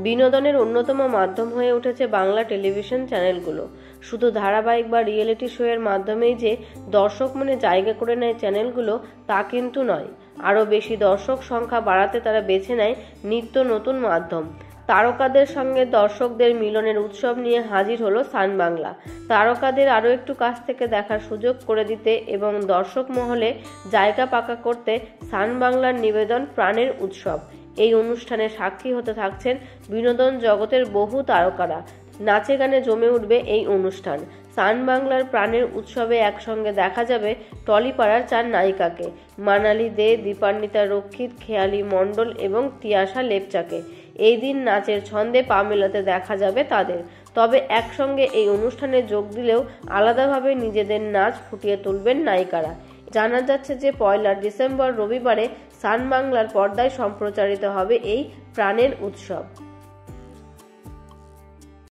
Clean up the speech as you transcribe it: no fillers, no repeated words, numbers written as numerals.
বিনোদনের অন্যতম মাধ্যম হয়ে উঠেছে বাংলা টেলিভিশন চ্যানেলগুলো। শুধু ধারাবাহিক বা রিয়েলিটি শো এর মাধ্যমেই যে দর্শক মনে জায়গা করে নেয় চ্যানেলগুলো তা কিন্তু নয়। আরও বেশি দর্শক সংখ্যা বাড়াতে তারা বেছে নেয় নিত্য নতুন মাধ্যম। তারকাদের সঙ্গে দর্শকদের মিলনের উৎসব নিয়ে হাজির হলো সান বাংলা। তারকাদের আরও একটু কাছ থেকে দেখার সুযোগ করে দিতে এবং দর্শক মহলে জায়গা পাকা করতে সান বাংলার নিবেদন প্রাণের উৎসব। এই অনুষ্ঠানে সাক্ষী হতে থাকছেন বিনোদন জগতের বহু তারকারা। নাচে গানে জমে উঠবে এই অনুষ্ঠান। সান বাংলার প্রাণের উৎসবে একসঙ্গে দেখা যাবে টলিপাড়ার 4 নায়িকাকে, মানালি দে, দীপান্বিতা রক্ষিত, খেয়ালি মণ্ডল এবং তিয়াশা লেপচাকে। এই দিন নাচের ছন্দে পা মেলাতে দেখা যাবে তাদের। তবে একসঙ্গে এই অনুষ্ঠানে যোগ দিলেও আলাদাভাবে নিজেদের নাচ ফুটিয়ে তুলবেন নায়িকারা। জানা যাচ্ছে যে 1 ডিসেম্বর রবিবারে সান বাংলার পর্দায় সম্প্রচারিত হবে এই প্রাণের উৎসব।